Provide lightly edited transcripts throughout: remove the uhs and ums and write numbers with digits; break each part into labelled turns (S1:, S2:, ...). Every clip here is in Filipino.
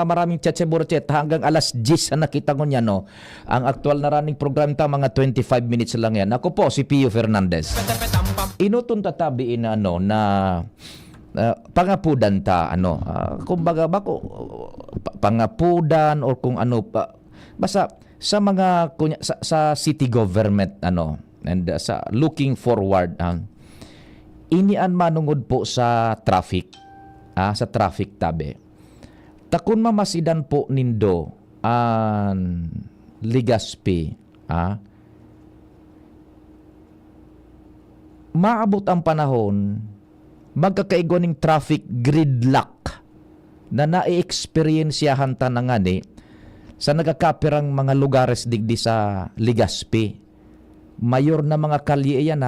S1: maraming chat hanggang alas 10 na nakita ko niya, no. Ang aktual na running program ta mga 25 minutes lang yan. Ako po si Pio Fernandez. Inutong tatabiin na pangapudan ta kumbaga ba ko pangapudan or kung ano pa basta sa mga sa city government and sa looking forward inian manungod po sa traffic tabi takon mamasidan po nindo an Legazpi maabot ang panahon magkakaigwaning traffic gridlock na na-experiensyahan ta na nga sa nagakapirang mga lugares digdi sa Legazpi. Mayor na mga kalye yan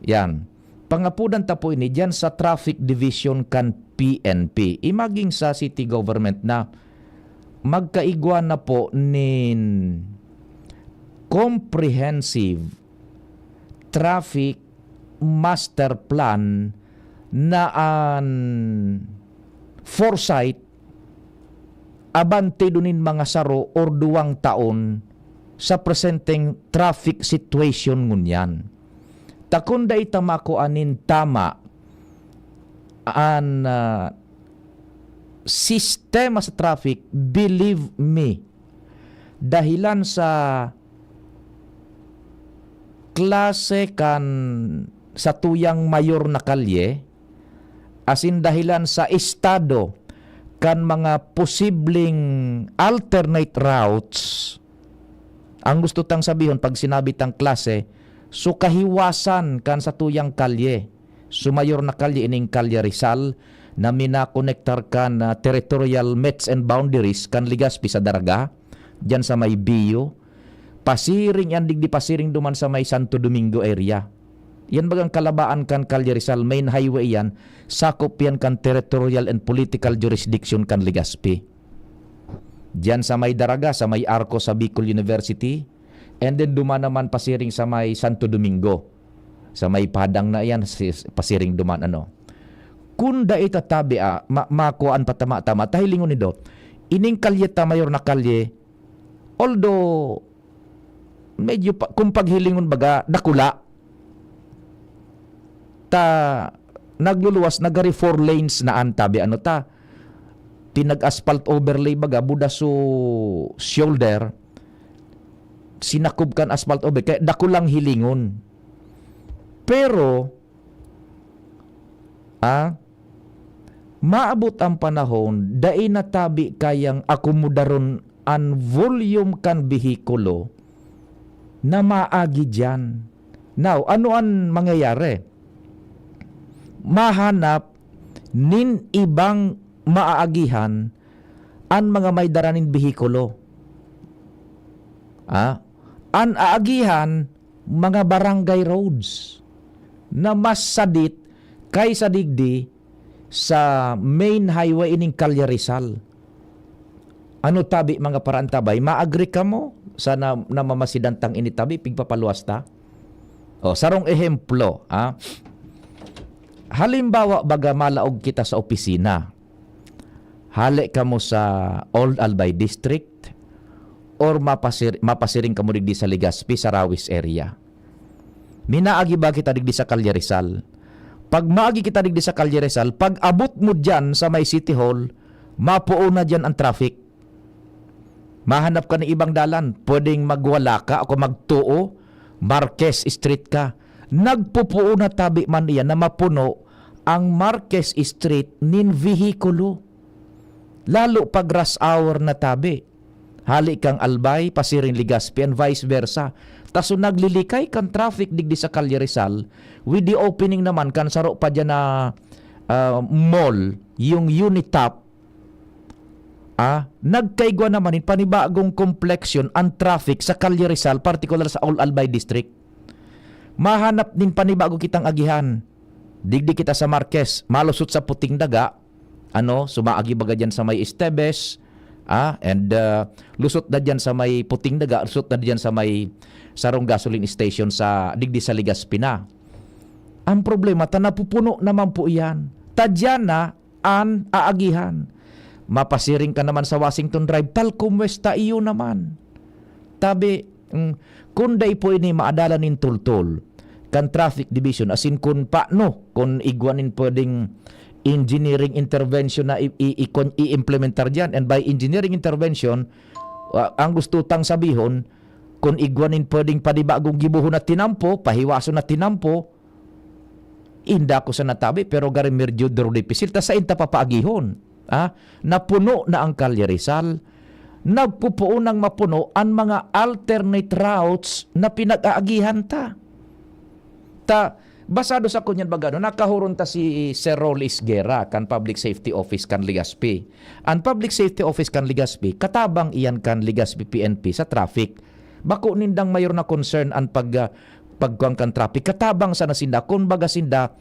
S1: Yan. Pangapudan ta po ini dyan sa traffic division kan PNP. Imaging sa city government na magkaigwa na po nin comprehensive traffic master plan na an foresight abante dunin mga saro or 2 taon sa presenteng traffic situation ngunyan. Takon da itamako anin tama an sistema sa traffic, believe me, dahilan sa klase kan sa tuyang mayor na kalye, asin dahilan sa estado kan mga posibleng alternate routes, ang gusto tang sabihin pag sinabi tang klase, so kahiwasan kan sa tuyang kalye, so mayor na kalye ining kalye Rizal, na minakonektar kan territorial metes and boundaries kan Legazpi sa Daraga, dyan sa may Bio, pasiring yan digdi pasiring duman sa may Santo Domingo area. Yan bagang kalabaan kan Calle Rizal, main highway yan, sakop yan kan territorial and political jurisdiction kan Legazpi. Diyan sa may Daraga, sa may Arco sa Bicol University, and then duman naman pasiring sa may Santo Domingo. Sa may Padang na yan, pasiring duman Kunda itatabi makuan patama-tama, tahilingon nido, ining kalye ta mayor na kalye, although medyo kung paghilingon baga dakula ta nagluluwas nagari 4 lanes na antabi pinag-asphalt overlay baga budaso shoulder sinakub kan asphalt over kaya dakulang hilingon pero maabot ang panahon dai natabi kayang akomodaron an volume kan behikulo na maagi dyan. Now, ano ang mangyayari? Mahanap nin ibang maaagihan ang mga may daranin behikulo. Ang aagihan, mga barangay roads na mas sadit kaysa digdi sa main highway ining Calle Rizal. Ano tabi mga parantabay? Maagri ka mo sa namamasidantang initabi, pigpapaluwas ta? Sarong ehemplo, halimbawa baga malaog kita sa opisina, hali ka mo sa Old Albay District or mapasiring ka mo digdi sa Legazpi, sa Rawis area. Minaagi ba kita digdi sa Calle Rizal? Pag maagi kita digdi sa Calle Rizal, pag abot mo dyan sa may City Hall, mapuo na dyan ang traffic. Mahanap ka ng ibang dalan, pwedeng magwala ka o magtuo, Marquez Street ka. Nagpupuo na tabi man iyan na mapuno ang Marquez Street nin vehikulo. Lalo pag rush hour na tabi. Hali kang Albay, pasiring Legazpi and vice versa. Taso naglilikay kan traffic digdi sa Calle Rizal with the opening naman kan saro pa dyan na mall, yung Unitap. Nagkaigwa naman panibagong complexion ang traffic sa Calle Rizal, particular sa Old Albay District. Mahanap din panibago kitang agihan. Digdi kita sa Marquez, malusot sa Puting Daga, sumaagi baga dyan sa may Estebes, and lusot na dyan sa may Puting Daga, lusot na dyan sa may Sarong Gasoline Station sa digdi sa Legazpi na. Ang problema, napupuno naman po iyan. Tadyan na, an aagihan. Mapasiring ka naman sa Washington Drive, tal kumusta iyo naman. Tabi, kung day po ini maadala nin tultol, kan traffic division, as in kung paano, kung igwanin pwedeng engineering intervention na i-implementar dyan. And by engineering intervention, ang gusto tang sabihon, kung igwanin pwedeng padibagong gibuho na tinampo, pahiwaso na tinampo, inda ko sa natabi, pero gari medyo difficult. Ta sa inta papaagihon. Napuno na ang Calle Rizal. Nagpupuunang mapuno ang mga alternate routes na pinag-aagihan ta. Basado sa kunyan bagano, nakahuron ta si Sir Rolly Isguera kan Public Safety Office kan Legazpi. Ang Public Safety Office kan Legazpi, katabang iyan kan Legazpi PNP sa traffic. Bako nindang mayor na concern ang pagkuang kan traffic. Katabang sa nasinda, kung baga sinda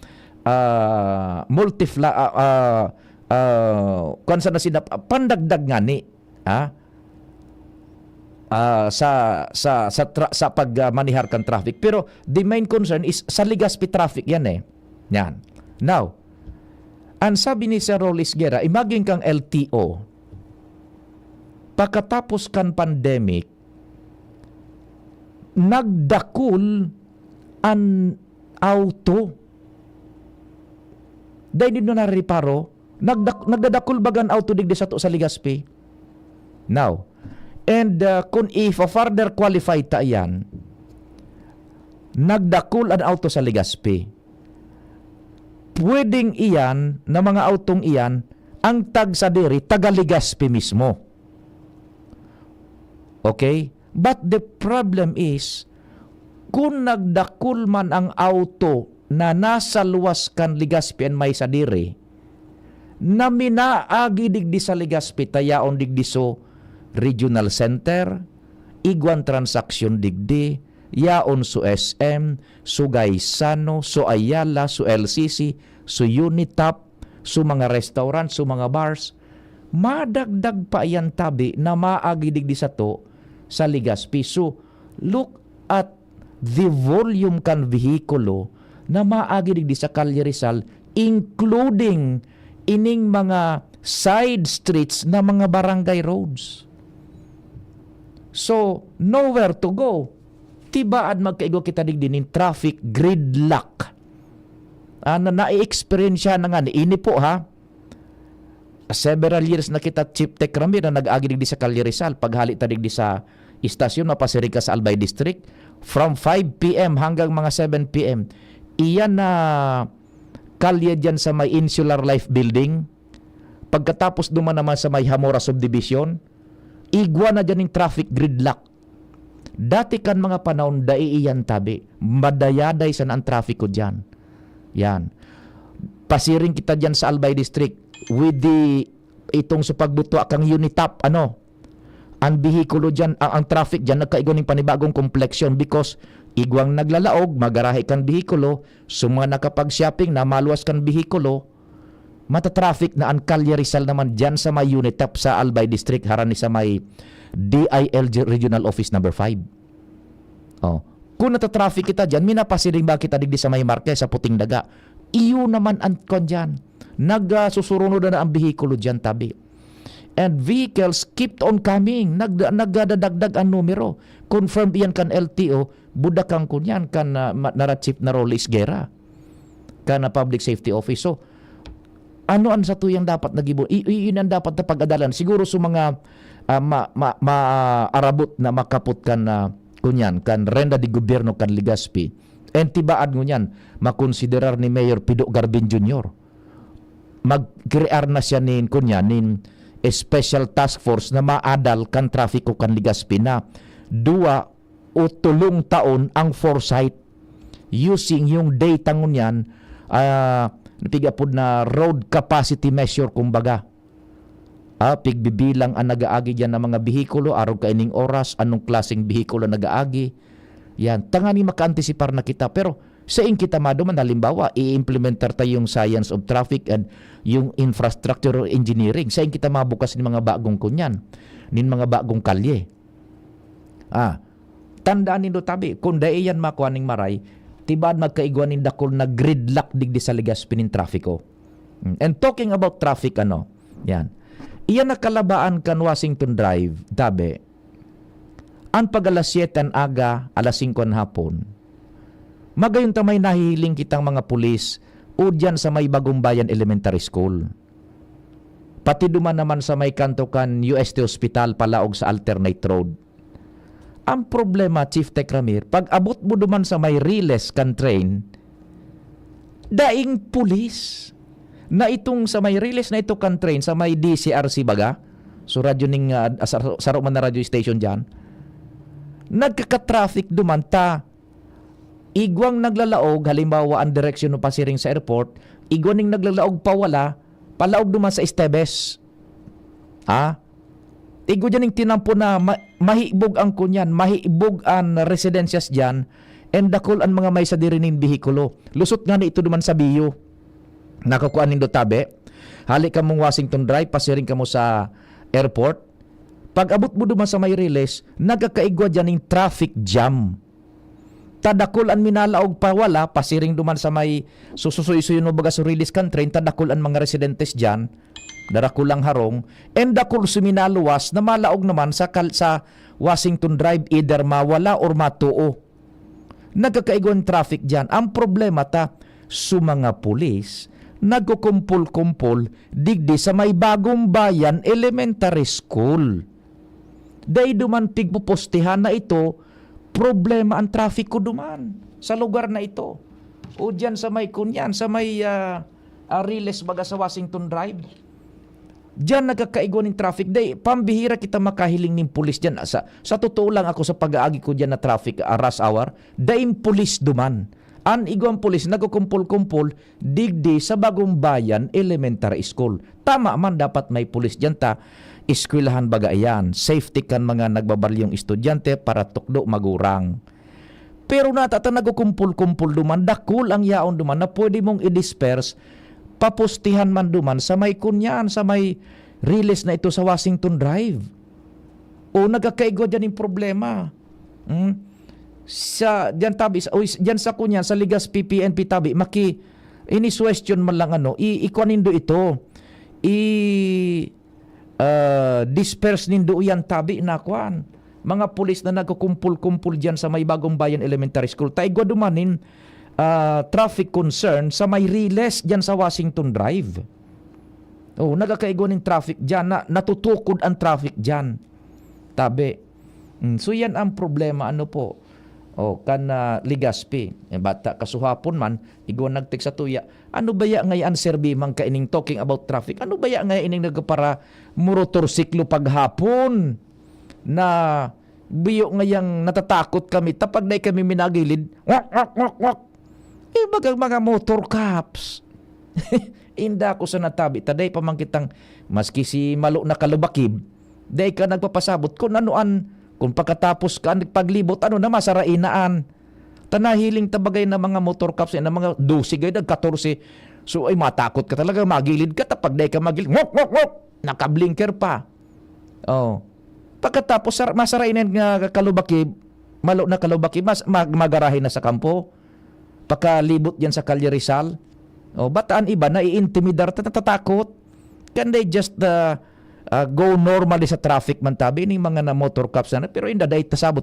S1: kung sa nasinda, pandagdag nga ni sa pagmanihar kan traffic. Pero the main concern is sa Legazpi traffic yan eh. Yan. Now, ang sabi ni Sir Rolly Isguera, imagine kang LTO, pagkatapos kan pandemic, nagdakul ang auto. Dahil dito na reparo, nagdadakul bagan auto digdi sa Legazpi. Now, and kung further qualified ta yan, nagdakul ang auto sa Legazpi. Pwedeng iyan, na mga autong iyan, ang tag sa diri, taga Legazpi mismo. Okay? But the problem is, kung nagdakul man ang auto na nasa luwas kan Legazpi and may sa diri, na minaagi digdi sa Legazpi, tayaon digdi so Regional Center, igwan transaksyon digdi, yaon su SM, su Gaisano, su Ayala, su LCC, su Unitap, su mga restaurant, su mga bars, madagdag pa yan tabi na maagi digdi sa to sa Legazpi. So, look at the volume kan vehikulo na maagi digdi sa Calle Rizal, including ining mga side streets na mga barangay roads. So, nowhere to go. Tibaad magkaigo kita digdin in traffic gridlock. Na-experience na nga. Ini po ha. Several years na kita Chief Tech Rami na nag-agi digdi sa Calle Rizal. Paghali ta digdi sa istasyon, mapasirig ka sa Albay District. From 5 p.m. hanggang mga 7 p.m. Iyan na kalye dyan sa may Insular Life Building. Pagkatapos duman naman sa may Hamora Subdivision, igwa na dyan yung traffic gridlock. Dati kan mga panahon, daiiyan tabi. Madayaday sa ang traffic ko dyan. Yan. Pasiring kita dyan sa Albay District with itong sa pagbutwa kang Unitap, ang bihikulo dyan, ang traffic dyan, nagkaigo ng panibagong kompleksyon because igwang naglalaog, magarahe kang bihikulo, suma nakapag-shopping, na maluwas kang bihikulo, matatraffic na ang Calle Rizal naman dyan sa may Unitap sa Albay District, harani sa may DILG Regional Office number 5. Kung natatraffic kita dyan, minapasiring ba kita digdi sa may Marquez, sa Puting Daga, iyo naman ang kon dyan. Nagsusurunod na ang bihikulo dyan tabi. And vehicles kept on coming. Nagdadagdag ang numero. Confirmed yan kan LTO, budakang kunyan kan narachip na Rolly Isguera, kan Public Safety Office. So, ano ang sa tuyang dapat nagibon? Iyon ang dapat na pag-adalan. Siguro sa mga maarabot na makapot kan kunyan, kan renda di gobyerno kan Legazpi. And tibaad ngunyan, makonsiderar ni Mayor Pido Garbin Jr. Mag-crear na siya nin special task force na maadal kan trafiko kan Legazpi na 2 o 3 taon ang foresight using yung data ngunyan napigapod na road capacity measure kumbaga. Pigbibilang ang nagaagi dyan ng mga bihikulo, araw kaining oras, anong klaseng bihikulo nagaagi. Yan, tangani maka-antisipar na kita. Pero sa kita maduman, halimbawa, i-implementar tayo yung science of traffic and yung infrastructure engineering. Sa kita mabukas ng mga bagong kunyan, ng mga bagong kalye. Tandaan nindo tabi, kung daiyan makuha ng maray, tibad magkaiguan ng dakol na gridlock digdi sa Legazpi ng trafiko. And talking about traffic, yan. Iyan nakalabaan kan Washington Drive, tabi. Ang pag alas 7 ang aga, alas 5 ang hapon. Magayon tamay nahihiling kitang mga pulis o dyan sa may Bagong Bayan Elementary School. Pati duman naman sa may kanto kan UST Hospital palaog sa alternate road. Ang problema, Chief Tech Ramir, pag abot mo duman sa may Riles kan train, daing pulis na itong sa may Riles na ito kan train sa may DCRC baga, so radyo ning saro man na radio station dyan, nagkaka-traffic duman ta igwang naglalaog halimbawa ang direksyon no pasiring sa airport, igwang ning naglalaog pawala palaog duman sa Esteves. Igo dyan yung tinampo na mahibog ang kunyan, mahibog ang residensyas dyan, and dakol ang mga may sa dirinin bihikulo. Lusot nga na ito duman sa Biyo. Nakakuan nindo tabi, halik ka mong Washington Drive, pasiring ka mo sa airport. Pag abot mo duman sa may Riles, nagkakaigwa dyan yung traffic jam. Tadakol ang minalaog pa wala, pasiring duman sa may sususuy-suyo no baga sa Riles country, tadakol ang mga residentes dyan, darakulang harong, and dakol suminaluwas na malaog naman sa Washington Drive, either mawala or matuo. Nagkakaigwan traffic dyan. Ang problema su mga pulis, nagkukumpul-kumpul digdi sa may Bagong Bayan Elementary School. Day duman pigpupostihan na ito, problema ang traffic ko duman sa lugar na ito. O dyan sa may kunyan, sa may Riles baga sa Washington Drive. Diyan nagkakaigwa ng traffic. Day, pambihira kita makahiling ng pulis dyan. Sa totoo lang ako sa pag-aagi ko dyan na traffic rush hour, daing pulis duman. An igwang pulis nagkukumpul-kumpul digdi sa Bagong Bayan Elementary School. Tama man dapat may pulis dyan ta. Eskwelahan baga yan. Safety kan mga nagbabalyong estudyante para tukdo magurang. Pero natata nagkukumpul-kumpul duman, dakul ang yaon duman na pwede mong i-disperse, papustihan man duman sa may kunyan, sa may Riles na ito sa Washington Drive. O nagkakaigwa dyan yung problema. Dyan tabi, dyan sa kunyan, sa Ligaspi PNP tabi, ini-question man lang ikuanindo ito. Disperse nindo yan tabi na kuan. Mga pulis na nagkukumpul-kumpul dyan sa may Bagong Bayan Elementary School. Taigwa dumanin, traffic concern sa may Riles dyan sa Washington Drive. Nagkakaigo ng traffic dyan, natutukod ang traffic dyan. Tabi. So yan ang problema, Ligaspi. Bata kasuhapon man, igo nagtek sa tuya. Ano ba ya ngay anserbi man ka ining talking about traffic? Ano ba ya ngay ining nagpara motorsiklo paghapon? Na biyo ngayang natatakot kami, tapag na kami minagilid, wak. Bagang mga motor cops. Inda ko sa natabi. Taday pamangkitang, maski si malo na kalubakib, day ka nagpapasabot kung kung pagkatapos ka paglibot, na masarainaan. Tanahiling tabagay na mga motor cops, na mga 12, 14. So ay matakot ka talaga, magilid ka, tapag day ka magilid, wak, nakablinker pa. Pagkatapos masarainin nga kalubakib, malo na kalubakib, magarahe na sa kampo. Pagkalibot yan sa Calle Rizal. Bataan iba na i-intimidar, natatakot. Can they just go normally sa traffic man tabi, ni mga na motor cops na, pero inda dahil tasabot